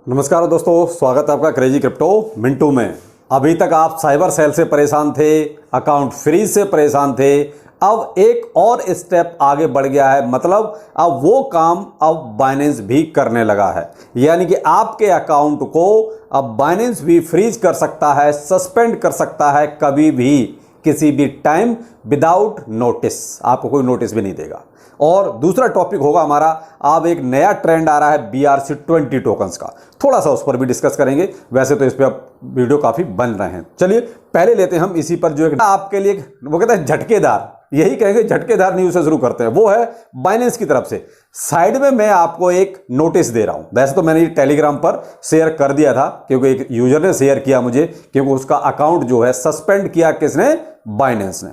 नमस्कार दोस्तों, स्वागत है आपका क्रेजी क्रिप्टो मिंटू में। अभी तक आप साइबर सेल से परेशान थे, अकाउंट फ्रीज से परेशान थे। अब एक और स्टेप आगे बढ़ गया है, मतलब अब वो काम अब बाइनेंस भी करने लगा है। यानी कि आपके अकाउंट को अब बाइनेंस भी फ्रीज कर सकता है, सस्पेंड कर सकता है कभी भी, किसी भी टाइम, विदाउट नोटिस। आपको कोई नोटिस भी नहीं देगा। और दूसरा टॉपिक होगा हमारा, अब एक नया ट्रेंड आ रहा है BRC20 टोकन्स का, थोड़ा सा उस पर भी डिस्कस करेंगे। वैसे तो इस पर अब वीडियो काफ़ी बन रहे हैं। चलिए पहले लेते हैं हम इसी पर जो एक आपके लिए वो कहते हैं झटकेदार, यही कहेंगे झटकेदार न्यूज़ से शुरू करते हैं। वो है बाइनेंस की तरफ से साइड में मैं आपको एक नोटिस दे रहा हूं। वैसे तो मैंने ये टेलीग्राम पर शेयर कर दिया था, क्योंकि एक यूजर ने शेयर किया मुझे, क्योंकि उसका अकाउंट जो है सस्पेंड किया किसने, बाइनेंस ने।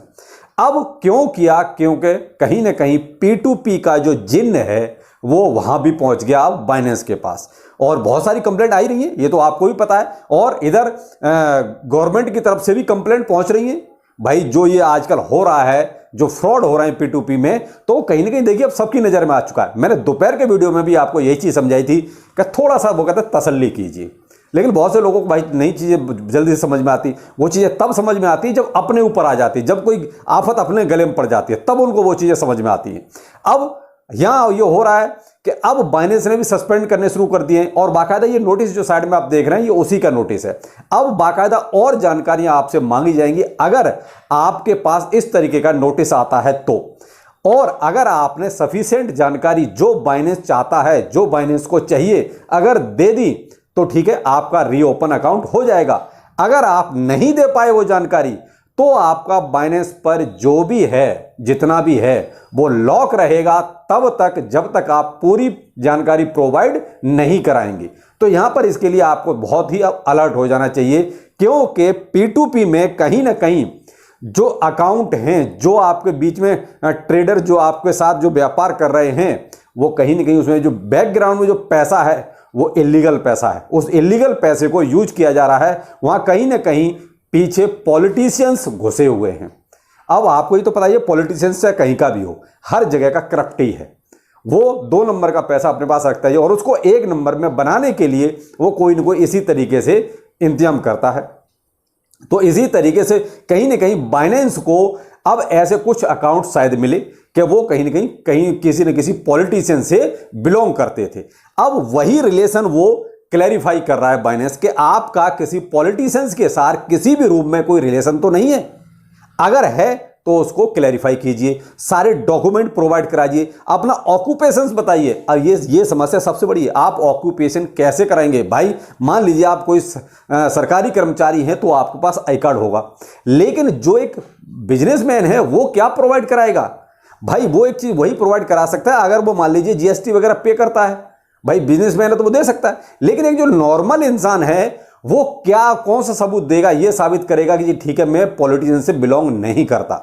अब क्यों किया, क्योंकि कहीं ना कहीं P2P का जो जिन्न है वो वहां भी पहुंच गया अब बाइनेंस के पास, और बहुत सारी कंप्लेंट आई रही है, ये तो आपको भी पता है। और इधर गवर्नमेंट की तरफ से भी कंप्लेंट पहुंच रही है। भाई जो ये आजकल हो रहा है, जो फ्रॉड हो रहा है P2P में, तो कहीं ना कहीं देखिए अब सबकी नजर में आ चुका है। मैंने दोपहर के वीडियो में भी आपको यही चीज समझाई थी कि थोड़ा सा वो कहते हैं तसल्ली कीजिए। लेकिन बहुत से लोगों को भाई नई चीज़ें जल्दी से समझ में आती, वो चीज़ें तब समझ में आती जब अपने ऊपर आ जाती, जब कोई आफत अपने गले में पड़ जाती है, तब उनको वो चीज़ें समझ में आती हैं। अब यहाँ ये हो रहा है कि अब बाइनेंस ने भी सस्पेंड करने शुरू कर दिए हैं, और बाकायदा ये नोटिस जो साइड में आप देख रहे हैं ये उसी का नोटिस है। अब बाकायदा और जानकारियां आपसे मांगी जाएंगी अगर आपके पास इस तरीके का नोटिस आता है तो। और अगर आपने सफिशिएंट जानकारी जो बाइनेंस चाहता है, जो बाइनेंस को चाहिए, अगर दे दी तो ठीक है, आपका रीओपन अकाउंट हो जाएगा। अगर आप नहीं दे पाए वो जानकारी, तो आपका बाइनेंस पर जो भी है, जितना भी है, वो लॉक रहेगा तब तक जब तक आप पूरी जानकारी प्रोवाइड नहीं कराएंगे। तो यहां पर इसके लिए आपको बहुत ही अलर्ट हो जाना चाहिए, क्योंकि P2P में कहीं ना कहीं जो अकाउंट हैं, जो आपके बीच में ट्रेडर जो आपके साथ जो व्यापार कर रहे हैं, वो कहीं ना कहीं उसमें जो बैकग्राउंड में जो पैसा है वो इलीगल पैसा है। उस इलीगल पैसे को यूज किया जा रहा है, वहां कहीं ना कहीं पीछे पॉलिटिशियंस घुसे हुए हैं। अब आपको ही तो पता है, पॉलिटिशियंस चाहे कहीं का भी हो, हर जगह का करप्ट ही है। वो 2 नंबर का पैसा अपने पास रखता है और उसको 1 नंबर में बनाने के लिए वो कोई ना कोई इसी तरीके से इंतजाम करता है। तो इसी तरीके से कहीं ना कहीं बाइनेंस को अब ऐसे कुछ अकाउंट शायद मिले कि वो कहीं ना कहीं किसी न किसी पॉलिटिशियन से बिलोंग करते थे। अब वही रिलेशन वो क्लैरिफाई कर रहा है बाइनेंस कि आपका किसी पॉलिटिशियंस के साथ किसी भी रूप में कोई रिलेशन तो नहीं है। अगर है तो उसको क्लैरिफाई कीजिए, सारे डॉक्यूमेंट प्रोवाइड कराइए, अपना ऑक्यूपेशंस बताइए। अब ये समस्या सबसे बड़ी है, आप ऑक्यूपेशन कैसे कराएंगे भाई? मान लीजिए आप कोई सरकारी कर्मचारी हैं तो आपके पास आई कार्ड होगा, लेकिन जो एक बिजनेसमैन है वो क्या प्रोवाइड कराएगा भाई? वो एक चीज वही प्रोवाइड करा सकता है अगर वो मान लीजिए GST वगैरह पे करता है। भाई बिजनेसमैन है तो वो दे सकता है, लेकिन एक जो नॉर्मल इंसान है वो क्या, कौन सा सबूत देगा ये साबित करेगा कि जी ठीक है मैं पॉलिटिशियन से बिलोंग नहीं करता?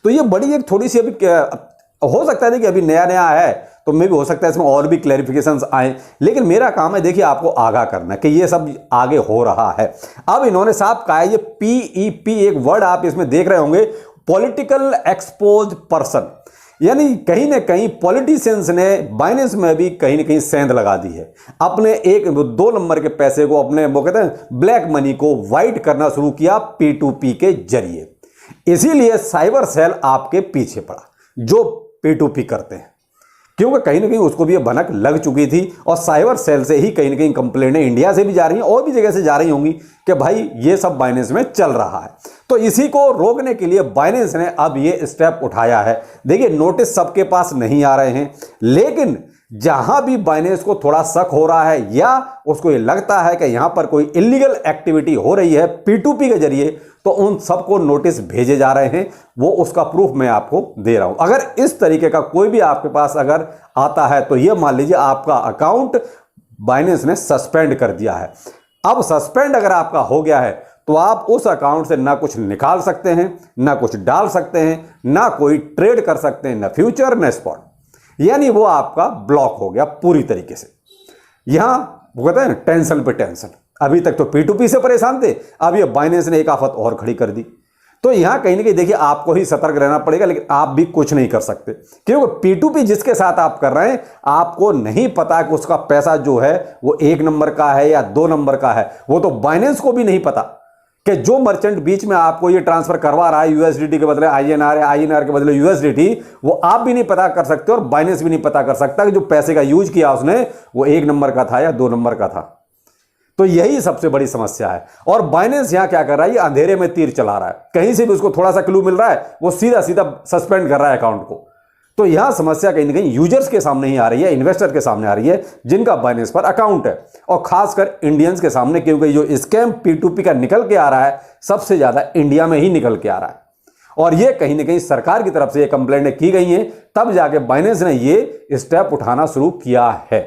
तो ये बड़ी एक थोड़ी सी अभी हो सकता है कि अभी नया नया है, तो मे भी हो सकता है इसमें और भी क्लैरिफिकेशंस आए, लेकिन मेरा काम है देखिए आपको आगाह करना कि ये सब आगे हो रहा है। अब इन्होंने साफ कहा है, ये PEP एक वर्ड आप इसमें देख रहे होंगे, पॉलिटिकल एक्सपोज पर्सन, यानी कहीं ना कहीं पॉलिटिशियंस ने बाइनेंस में भी कहीं ना कहीं सेंध लगा दी है। अपने 1-2 नंबर के पैसे को, अपने वो कहते हैं ब्लैक मनी को वाइट करना शुरू किया P2P के जरिए। इसीलिए साइबर सेल आपके पीछे पड़ा, जो P2P करते हैं, क्योंकि कहीं ना कहीं उसको भी ये भनक लग चुकी थी। और साइबर सेल से ही कहीं ना कहीं कंप्लेंटें इंडिया से भी जा रही हैं और भी जगह से जा रही होंगी कि भाई ये सब बाइनेंस में चल रहा है। तो इसी को रोकने के लिए बाइनेंस ने अब ये स्टेप उठाया है। देखिए नोटिस सबके पास नहीं आ रहे हैं, लेकिन जहां भी बाइनेंस को थोड़ा शक हो रहा है या उसको ये लगता है कि यहां पर कोई इलीगल एक्टिविटी हो रही है P2P के जरिए, तो उन सबको नोटिस भेजे जा रहे हैं। वो उसका प्रूफ मैं आपको दे रहा हूं। अगर इस तरीके का कोई भी आपके पास अगर आता है तो ये मान लीजिए आपका अकाउंट बाइनेंस ने सस्पेंड कर दिया है। अब सस्पेंड अगर आपका हो गया है तो आप उस अकाउंट से ना कुछ निकाल सकते हैं, ना कुछ डाल सकते हैं, ना कोई ट्रेड कर सकते हैं, ना फ्यूचर ना स्पॉट, यानी वो आपका ब्लॉक हो गया पूरी तरीके से। यहां वो कहते हैं टेंशन पे टेंशन। अभी तक तो P2P से परेशान थे, अब ये बाइनेंस ने एक आफत और खड़ी कर दी। तो यहां कहीं ना कहीं देखिए आपको ही सतर्क रहना पड़ेगा, लेकिन आप भी कुछ नहीं कर सकते, क्योंकि P2P जिसके साथ आप कर रहे हैं आपको नहीं पता कि उसका पैसा जो है वो 1 नंबर का है या 2 नंबर का है। वो तो बाइनेंस को भी नहीं पता कि जो मर्चेंट बीच में आपको ये ट्रांसफर करवा रहा है USDT के बदले INR है, INR के बदले USDT, वो आप भी नहीं पता कर सकते और बाइनेंस भी नहीं पता कर सकता कि जो पैसे का यूज किया उसने वो 1 नंबर का था या 2 नंबर का था। तो यही सबसे बड़ी समस्या है। और बाइनेंस यहां क्या कर रहा है, ये अंधेरे में तीर चला रहा है, कहीं से भी उसको थोड़ा सा क्लू मिल रहा है वो सीधा सीधा सस्पेंड कर रहा है अकाउंट को। तो यहां समस्या कहीं ना कहीं यूजर्स के सामने ही आ रही है, इन्वेस्टर के सामने आ रही है जिनका बाइनेंस पर अकाउंट है, और खासकर इंडियंस के सामने, क्योंकि जो स्कैम P2P का निकल के आ रहा है सबसे ज्यादा इंडिया में ही निकल के आ रहा है। और ये कहीं ना कहीं सरकार की तरफ से ये कंप्लेंट की गई है, तब जाके बाइनेंस ने ये स्टेप उठाना शुरू किया है।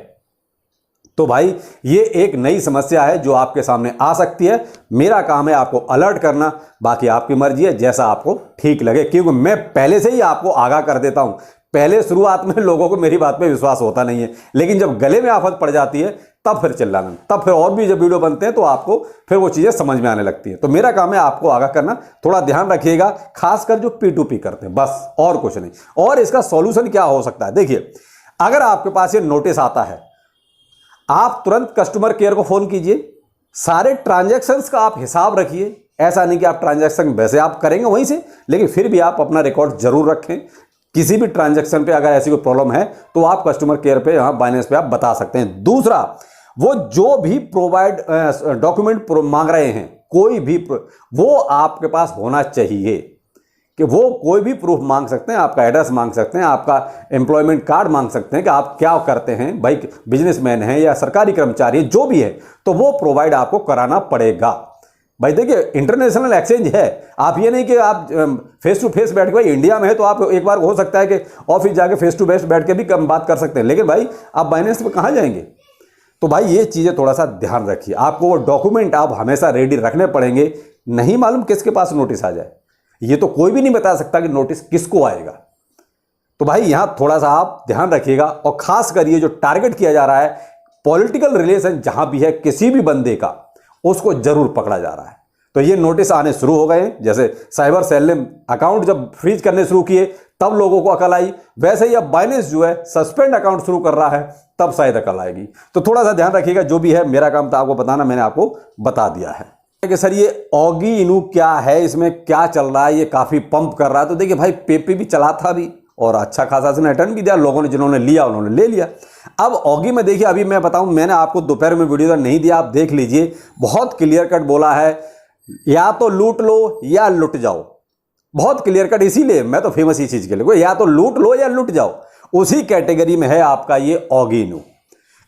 तो भाई ये एक नई समस्या है जो आपके सामने आ सकती है। मेरा काम है आपको अलर्ट करना, बाकी आपकी मर्जी है जैसा आपको ठीक लगे, क्योंकि मैं पहले से ही आपको आगाह कर देता हूं। पहले शुरुआत में लोगों को मेरी बात पे विश्वास होता नहीं है, लेकिन जब गले में आफत पड़ जाती है तब फिर चिल्लाना, तब फिर और भी जब वीडियो बनते हैं तो आपको फिर वो चीजें समझ में आने लगती है। तो मेरा काम है आपको आगाह करना, थोड़ा ध्यान रखिएगा, खासकर जो P2P करते हैं, बस और कुछ नहीं। और इसका सॉल्यूशन क्या हो सकता है, देखिए अगर आपके पास ये नोटिस आता है, आप तुरंत कस्टमर केयर को फोन कीजिए, सारे ट्रांजैक्शंस का आप हिसाब रखिए। ऐसा नहीं कि आप ट्रांजैक्शन वैसे आप करेंगे वहीं से, लेकिन फिर भी आप अपना रिकॉर्ड जरूर रखें। किसी भी ट्रांजैक्शन पे अगर ऐसी कोई प्रॉब्लम है तो आप कस्टमर केयर पे, यहां बाइनेंस पे आप बता सकते हैं। दूसरा, वो जो भी प्रोवाइड डॉक्यूमेंट मांग रहे हैं, कोई भी वो आपके पास होना चाहिए, कि वो कोई भी प्रूफ मांग सकते हैं, आपका एड्रेस मांग सकते हैं, आपका एम्प्लॉयमेंट कार्ड मांग सकते हैं कि आप क्या करते हैं, भाई बिजनेसमैन हैं या सरकारी कर्मचारी है, जो भी है, तो वो प्रोवाइड आपको कराना पड़ेगा। भाई देखिए इंटरनेशनल एक्सचेंज है, आप ये नहीं कि आप फेस टू फेस बैठ के, भाई इंडिया में है तो आप एक बार हो सकता है कि ऑफिस जाके फेस टू फेस बैठ के भी कम बात कर सकते हैं, लेकिन भाई आप बाइनेंस पे कहाँ जाएंगे। तो भाई ये चीज़ें थोड़ा सा ध्यान रखिए, आपको वो डॉक्यूमेंट आप हमेशा रेडी रखने पड़ेंगे। नहीं मालूम किसके पास नोटिस आ जाए, ये तो कोई भी नहीं बता सकता कि नोटिस किसको आएगा। तो भाई यहां थोड़ा सा आप ध्यान रखिएगा, और खास कर ये जो टारगेट किया जा रहा है, पॉलिटिकल रिलेशन जहां भी है किसी भी बंदे का, उसको जरूर पकड़ा जा रहा है। तो ये नोटिस आने शुरू हो गए हैं, जैसे साइबर सेल ने अकाउंट जब फ्रीज करने शुरू किए तब लोगों को अकल आई, वैसे ही अब बाइनेंस जो है सस्पेंड अकाउंट शुरू कर रहा है, तब शायद अकल आएगी। तो थोड़ा सा ध्यान रखिएगा, जो भी है मेरा काम था आपको बताना, मैंने आपको बता दिया है कि सर ये ऑगी इनू क्या है, इसमें क्या चल रहा है, ये काफी पंप कर रहा है। तो देखिए भाई पेपी भी चला था भी, और अच्छा खासा इसने अटेंड भी दिया, लोगों ने जिन्होंने लिया उन्होंने ले लिया। अब ऑगी में देखिए, अभी मैं बताऊं, मैंने आपको दोपहर में वीडियो नहीं दिया, आप देख लीजिए, बहुत क्लियर कट बोला है, या तो लूट लो या लुट जाओ। बहुत क्लियर कट, इसीलिए मैं तो फेमस ही चीज के लिए, या तो लूट लो या लुट जाओ, उसी कैटेगरी में है आपका ये ऑगी इनू।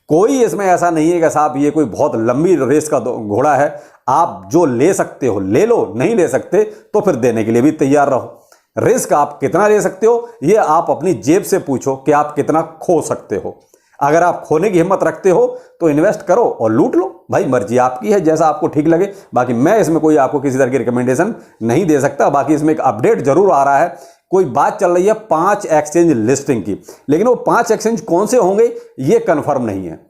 कोई इसमें ऐसा नहीं है कि साहब ये कोई बहुत लंबी रेस का घोड़ा है, आप जो ले सकते हो ले लो, नहीं ले सकते तो फिर देने के लिए भी तैयार रहो। रिस्क आप कितना ले सकते हो ये आप अपनी जेब से पूछो कि आप कितना खो सकते हो। अगर आप खोने की हिम्मत रखते हो तो इन्वेस्ट करो और लूट लो, भाई मर्जी आपकी है, जैसा आपको ठीक लगे। बाकी मैं इसमें कोई आपको किसी तरह की रिकमेंडेशन नहीं दे सकता। बाकी इसमें एक अपडेट जरूर आ रहा है, कोई बात चल रही है 5 एक्सचेंज लिस्टिंग की, लेकिन वो 5 एक्सचेंज कौन से होंगे ये कंफर्म नहीं है।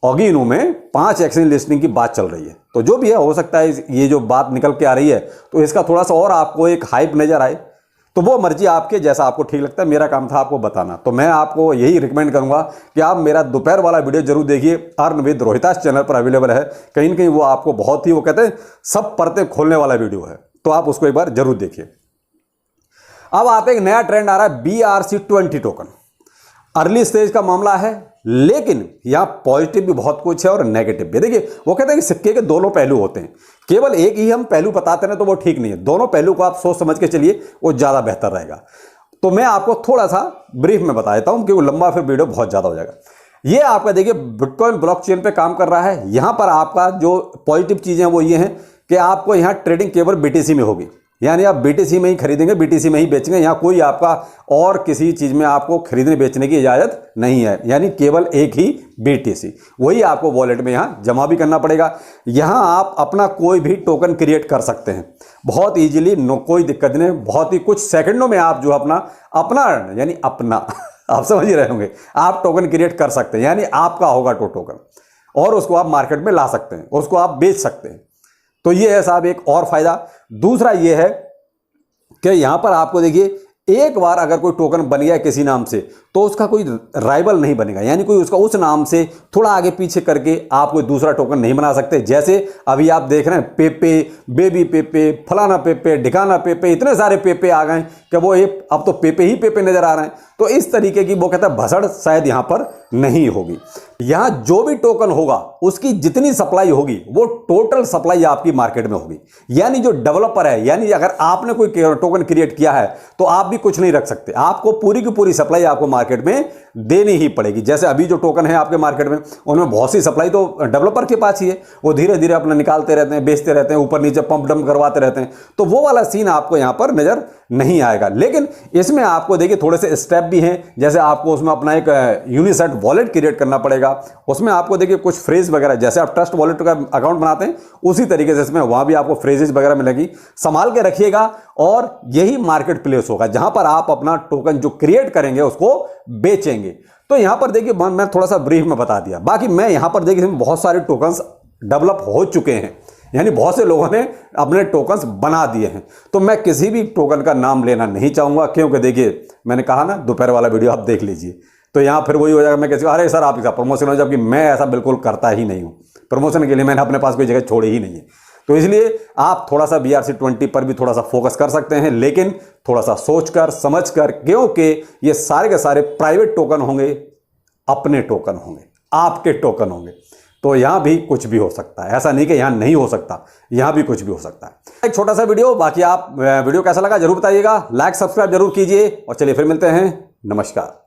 ऑगी इनू में 5 एक्सचेंज लिस्टिंग की बात चल रही है, तो जो भी है हो सकता है ये जो बात निकल के आ रही है तो इसका थोड़ा सा और आपको एक हाइप नजर आए, तो वो मर्जी आपके, जैसा आपको ठीक लगता है। मेरा काम था आपको बताना, तो मैं आपको यही रिकमेंड करूंगा कि आप मेरा दोपहर वाला वीडियो जरूर देखिए, अर्न विद रोहितास चैनल पर अवेलेबल है। कहीं ना कहीं वो आपको बहुत ही, वो कहते हैं सब परतें खोलने वाला वीडियो है, तो आप उसको एक बार जरूर देखिए। अब आते एक नया ट्रेंड आ रहा है BRC20 टोकन। अर्ली स्टेज का मामला है, लेकिन यहां पॉजिटिव भी बहुत कुछ है और नेगेटिव भी। देखिए वो कहते हैं कि सिक्के के दोनों पहलू होते हैं, केवल एक ही हम पहलू बताते हैं तो वो ठीक नहीं है। दोनों पहलू को आप सोच समझ के चलिए, वो ज्यादा बेहतर रहेगा। तो मैं आपको थोड़ा सा ब्रीफ में बता देता हूं, क्योंकि लंबा फिर वीडियो बहुत ज्यादा हो जाएगा। ये आपका देखिए बिटकॉइन ब्लॉकचेन पे काम कर रहा है। यहां पर आपका जो पॉजिटिव चीजें वो ये हैं कि आपको यहां ट्रेडिंग केवल BTC में होगी, यानी आप BTC में ही खरीदेंगे, BTC में ही बेचेंगे। यहाँ कोई आपका और किसी चीज में आपको खरीदने बेचने की इजाजत नहीं है, यानी केवल एक ही BTC, वही आपको वॉलेट में यहाँ जमा भी करना पड़ेगा। यहाँ आप अपना कोई भी टोकन क्रिएट कर सकते हैं बहुत इजीली, कोई दिक्कत नहीं, बहुत ही कुछ सेकंडों में आप जो अपना यानी अपना आप समझ ही रहे होंगे, आप टोकन क्रिएट कर सकते हैं, यानी आपका होगा टोकन, और उसको आप मार्केट में ला सकते हैं, उसको आप बेच सकते हैं। तो ये है साहब एक और फायदा। दूसरा ये है कि यहाँ पर आपको देखिए एक बार अगर कोई टोकन बन गया किसी नाम से तो उसका कोई राइवल नहीं बनेगा, यानी कोई उसका उस नाम से थोड़ा आगे पीछे करके आप कोई दूसरा टोकन नहीं बना सकते। जैसे अभी आप देख रहे हैं पेपे, बेबी पेपे, फलाना पेपे, ढिकाना पेपे, इतने सारे पेपे आ गए कि वो अब तो पेपे ही पेपे नजर आ रहे हैं। तो इस तरीके की वो कहता है भसड़ शायद यहाँ पर नहीं होगी। यहाँ जो भी टोकन होगा उसकी जितनी सप्लाई होगी वो टोटल सप्लाई आपकी मार्केट में होगी। यानी जो डेवलपर है, यानी अगर आपने कोई टोकन क्रिएट किया है तो आप भी कुछ नहीं रख सकते, आपको पूरी की पूरी सप्लाई आपको मार्केट में देनी ही पड़ेगी। जैसे अभी जो टोकन है आपके मार्केट में उनमें बहुत सी सप्लाई तो डेवलपर के पास ही है, वो धीरे धीरे अपना निकालते रहते हैं, बेचते रहते हैं, ऊपर नीचे पंप डंप करवाते रहते हैं। तो वो वाला सीन आपको यहां पर नजर नहीं आएगा। लेकिन इसमें आपको देखिए थोड़े से स्टेप भी हैं, जैसे आपको उसमें अपना एक यूनिसेट वॉलेट क्रिएट करना पड़ेगा। उसमें आपको देखिए कुछ फ्रेज वगैरह, जैसे आप ट्रस्ट वॉलेट का अकाउंट बनाते हैं उसी तरीके से इसमें वहां भी आपको फ्रेजेस वगैरह मिलेगी, संभाल के रखिएगा। और यही मार्केट प्लेस होगा जहां पर आप अपना टोकन जो क्रिएट करेंगे उसको बेचेंगे। तो यहां पर देखिए मैं थोड़ा सा ब्रीफ में बता दिया, बाकी मैं यहां पर देखिए बहुत सारे टोकन्स डेवलप हो चुके हैं, यानी बहुत से लोगों ने अपने टोकन्स बना दिए हैं। तो मैं किसी भी टोकन का नाम लेना नहीं चाहूंगा, क्योंकि देखिए मैंने कहा ना दोपहर वाला वीडियो आप देख लीजिए, तो यहां फिर वही हो जाएगा मैं कैसे अरे सर आप इसका प्रमोशन हो, जबकि मैं ऐसा बिल्कुल करता ही नहीं हूं। प्रमोशन के लिए मैंने अपने पास कोई जगह छोड़ी ही नहीं है। तो इसलिए आप थोड़ा सा BRC20 पर भी थोड़ा सा फोकस कर सकते हैं, लेकिन थोड़ा सा सोचकर समझकर, क्योंकि ये सारे के सारे प्राइवेट टोकन होंगे, अपने टोकन होंगे, आपके टोकन होंगे। तो यहां भी कुछ भी हो सकता है, ऐसा नहीं कि यहां नहीं हो सकता, यहां भी कुछ भी हो सकता है। एक छोटा सा वीडियो, बाकी आप वीडियो कैसा लगा जरूर बताइएगा, लाइक सब्सक्राइब जरूर कीजिए और चलिए फिर मिलते हैं। नमस्कार।